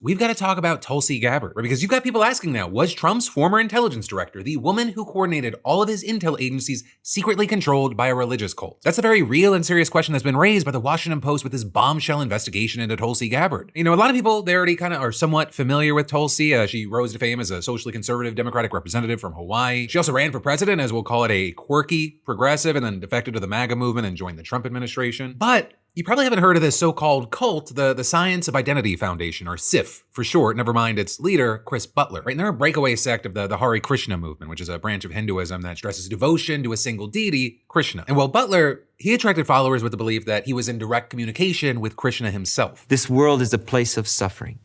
we've got to talk about Tulsi Gabbard, right? Because you've got people asking now, was Trump's former intelligence director the woman who coordinated all of his intel agencies secretly controlled by a religious cult? That's a very real and serious question that's been raised by the Washington Post with this bombshell investigation into Tulsi Gabbard. You know, a lot of people, they already kind of are somewhat familiar with Tulsi. She rose to fame as a socially conservative Democratic representative from Hawaii. She also ran for president as we'll call it a quirky progressive, and then defected to the MAGA movement and joined the Trump administration. But you probably haven't heard of this so-called cult, the Science of Identity Foundation, or SIF for short, never mind its leader, Chris Butler. Right? And they're a breakaway sect of the Hare Krishna movement, which is a branch of Hinduism that stresses devotion to a single deity, Krishna. And while Butler, he attracted followers with the belief that he was in direct communication with Krishna himself. This world is a place of suffering.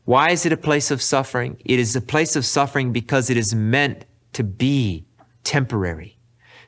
Why is it a place of suffering? It is a place of suffering because it is meant to be temporary.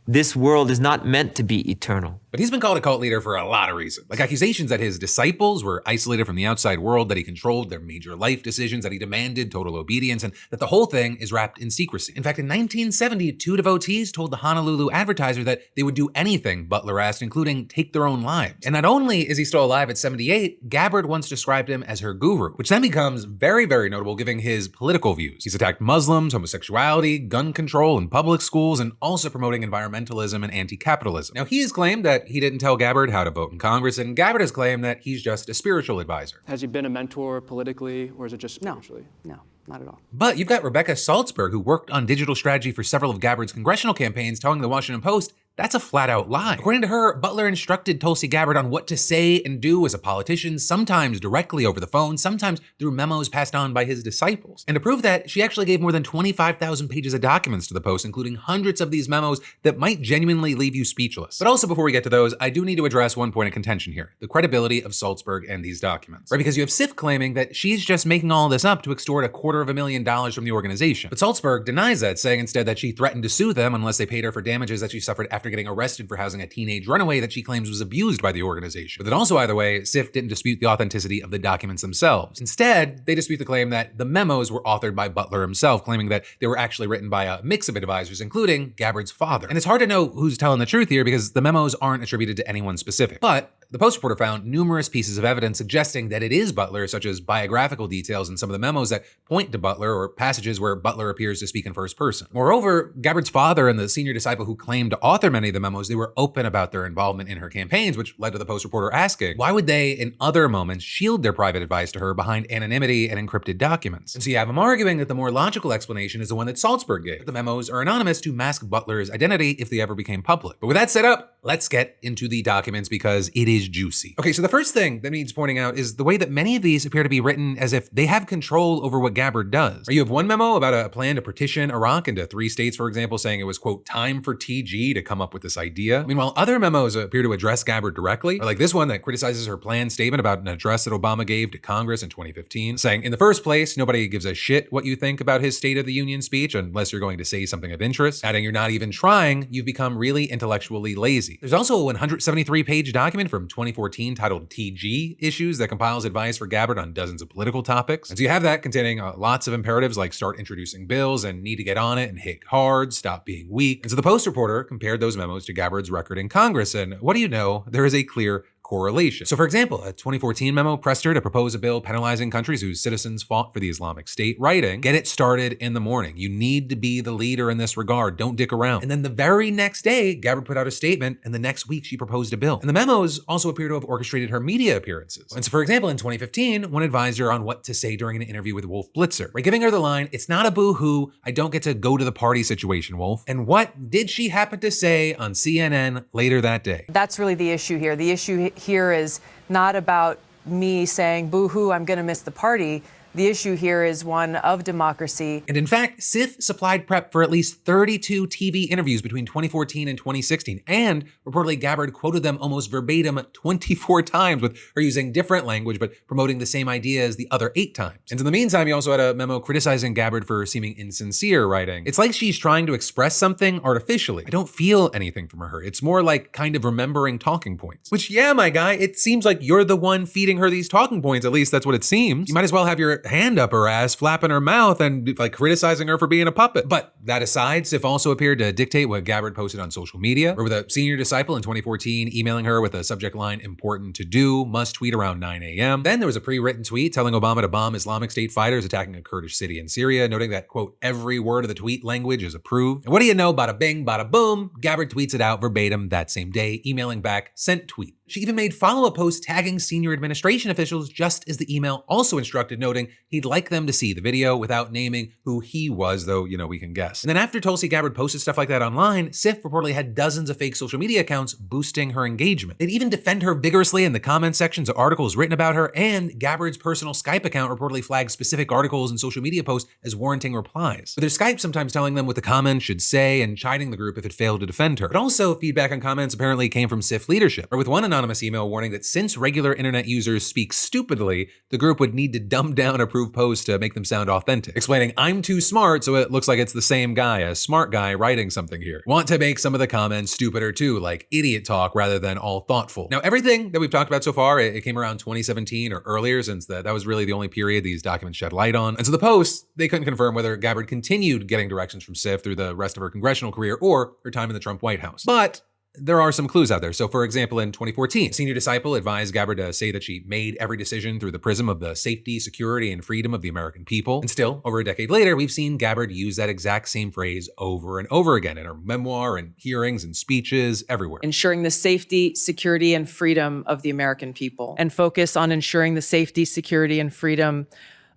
This world is not meant to be eternal. But he's been called a cult leader for a lot of reasons, like accusations that his disciples were isolated from the outside world, that he controlled their major life decisions, that he demanded total obedience, and that the whole thing is wrapped in secrecy. In fact, in 1970, two devotees told the Honolulu Advertiser that they would do anything Butler asked, including take their own lives. And not only is he still alive at 78, Gabbard once described him as her guru, which then becomes very, very notable given his political views. He's attacked Muslims, homosexuality, gun control in public schools, and also promoting environmentalism and anti-capitalism. Now, he has claimed that he didn't tell Gabbard how to vote in Congress, and Gabbard has claimed that he's just a spiritual advisor. Has he been a mentor politically, or is it just spiritually? No, not at all. But you've got Rebecca Salzberg, who worked on digital strategy for several of Gabbard's congressional campaigns, telling the Washington Post that's a flat-out lie. According to her, Butler instructed Tulsi Gabbard on what to say and do as a politician, sometimes directly over the phone, sometimes through memos passed on by his disciples. And to prove that, she actually gave more than 25,000 pages of documents to the Post, including hundreds of these memos that might genuinely leave you speechless. But also, before we get to those, I do need to address one point of contention here, the credibility of Salzberg and these documents. Right, because you have SIF claiming that she's just making all this up to extort $250,000 from the organization. But Salzberg denies that, saying instead that she threatened to sue them unless they paid her for damages that she suffered after getting arrested for housing a teenage runaway that she claims was abused by the organization. But then also, either way, SIF didn't dispute the authenticity of the documents themselves. Instead, they dispute the claim that the memos were authored by Butler himself, claiming that they were actually written by a mix of advisors, including Gabbard's father. And it's hard to know who's telling the truth here because the memos aren't attributed to anyone specific. But the Post reporter found numerous pieces of evidence suggesting that it is Butler, such as biographical details in some of the memos that point to Butler, or passages where Butler appears to speak in first person. Moreover, Gabbard's father and the senior disciple who claimed to author many of the memos, they were open about their involvement in her campaigns, which led to the Post reporter asking, why would they, in other moments, shield their private advice to her behind anonymity and encrypted documents? And so you have him arguing that the more logical explanation is the one that Salzberg gave. The memos are anonymous to mask Butler's identity if they ever became public. But with that set up, let's get into the documents because it is juicy. Okay, so the first thing that needs pointing out is the way that many of these appear to be written as if they have control over what Gabbard does. You have one memo about a plan to partition Iraq into 3 states, for example, saying it was, quote, time for TG to come up with this idea. Meanwhile, other memos appear to address Gabbard directly, like this one that criticizes her planned statement about an address that Obama gave to Congress in 2015, saying, in the first place, nobody gives a shit what you think about his State of the Union speech unless you're going to say something of interest. Adding, you're not even trying, you've become really intellectually lazy. There's also a 173-page document from 2014 titled TG Issues that compiles advice for Gabbard on dozens of political topics. And so you have that containing lots of imperatives like start introducing bills and need to get on it and hit hard, stop being weak. And so the Post reporter compared those memos to Gabbard's record in Congress, and what do you know? There is a clear correlation. So for example, a 2014 memo pressed her to propose a bill penalizing countries whose citizens fought for the Islamic State, writing, get it started in the morning. You need to be the leader in this regard. Don't dick around. And then the very next day, Gabbard put out a statement, and the next week she proposed a bill. And the memos also appear to have orchestrated her media appearances. And so for example, in 2015, one advised her on what to say during an interview with Wolf Blitzer, by giving her the line, it's not a boo-hoo, I don't get to go to the party situation, Wolf. And what did she happen to say on CNN later that day? That's really the issue here. The issue here is not about me saying, boo-hoo, I'm going to miss the party. The issue here is one of democracy. And in fact, SIF supplied prep for at least 32 TV interviews between 2014 and 2016. And reportedly, Gabbard quoted them almost verbatim 24 times, with her using different language, but promoting the same ideas the other 8 times. And in the meantime, you also had a memo criticizing Gabbard for seeming insincere, writing, it's like she's trying to express something artificially. I don't feel anything from her. It's more like kind of remembering talking points. Which, yeah, my guy, it seems like you're the one feeding her these talking points. At least that's what it seems. You might as well have your hand up her ass, flapping her mouth, and like criticizing her for being a puppet. But that aside, Sif also appeared to dictate what Gabbard posted on social media, or with a senior disciple in 2014 emailing her with a subject line, important to do, must tweet around 9 a.m. Then there was a pre-written tweet telling Obama to bomb Islamic State fighters attacking a Kurdish city in Syria, noting that, quote, every word of the tweet language is approved. And what do you know, bada bing, bada boom, Gabbard tweets it out verbatim that same day, emailing back, sent tweet. She even made follow-up posts tagging senior administration officials just as the email also instructed, noting he'd like them to see the video without naming who he was, though, you know, we can guess. And then after Tulsi Gabbard posted stuff like that online, Sif reportedly had dozens of fake social media accounts boosting her engagement. They'd even defend her vigorously in the comment sections of articles written about her, and Gabbard's personal Skype account reportedly flagged specific articles and social media posts as warranting replies. With their Skype sometimes telling them what the comments should say and chiding the group if it failed to defend her. But also, feedback on comments apparently came from Sif leadership, or with one anonymous email warning that since regular internet users speak stupidly, the group would need to dumb down approved posts to make them sound authentic, explaining, I'm too smart, so it looks like it's the same guy, a smart guy writing something here. Want to make some of the comments stupider too, like idiot talk rather than all thoughtful. Now, everything that we've talked about so far, it came around 2017 or earlier, since that was really the only period these documents shed light on. And so the posts, they couldn't confirm whether Gabbard continued getting directions from Sif through the rest of her congressional career or her time in the Trump White House. But there are some clues out there. So for example, in 2014, senior disciple advised Gabbard to say that she made every decision through the prism of the safety, security, and freedom of the American people. And still, over a decade later, we've seen Gabbard use that exact same phrase over and over again in her memoir and hearings and speeches everywhere. Ensuring the safety, security, and freedom of the American people. And focus on ensuring the safety, security, and freedom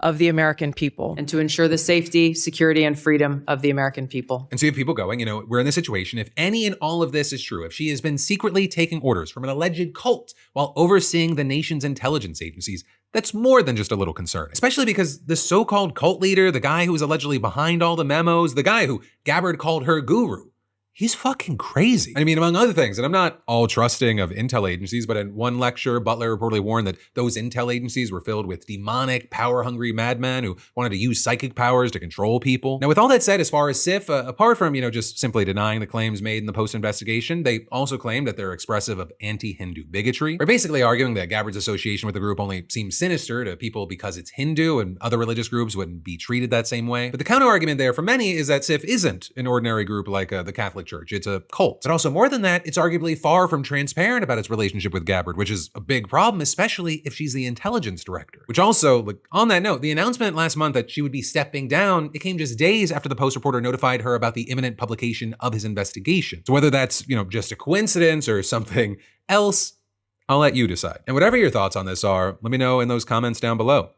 of the American people. And to ensure the safety, security, and freedom of the American people. And so you have people going, you know, we're in this situation. If any and all of this is true, if she has been secretly taking orders from an alleged cult while overseeing the nation's intelligence agencies, that's more than just a little concern, especially because the so-called cult leader, the guy who was allegedly behind all the memos, the guy who Gabbard called her guru, he's fucking crazy. I mean, among other things, and I'm not all trusting of intel agencies, but in one lecture, Butler reportedly warned that those intel agencies were filled with demonic, power-hungry madmen who wanted to use psychic powers to control people. Now, with all that said, as far as Sif, apart from, you know, just simply denying the claims made in the post-investigation, they also claim that they're expressive of anti-Hindu bigotry. They're basically arguing that Gabbard's association with the group only seems sinister to people because it's Hindu and other religious groups wouldn't be treated that same way. But the counter-argument there for many is that Sif isn't an ordinary group like the Catholic Church. It's a cult. But also more than that, it's arguably far from transparent about its relationship with Gabbard, which is a big problem, especially if she's the intelligence director. Which also, like, on that note, the announcement last month that she would be stepping down, it came just days after the Post reporter notified her about the imminent publication of his investigation. So whether that's, you know, just a coincidence or something else, I'll let you decide. And whatever your thoughts on this are, let me know in those comments down below.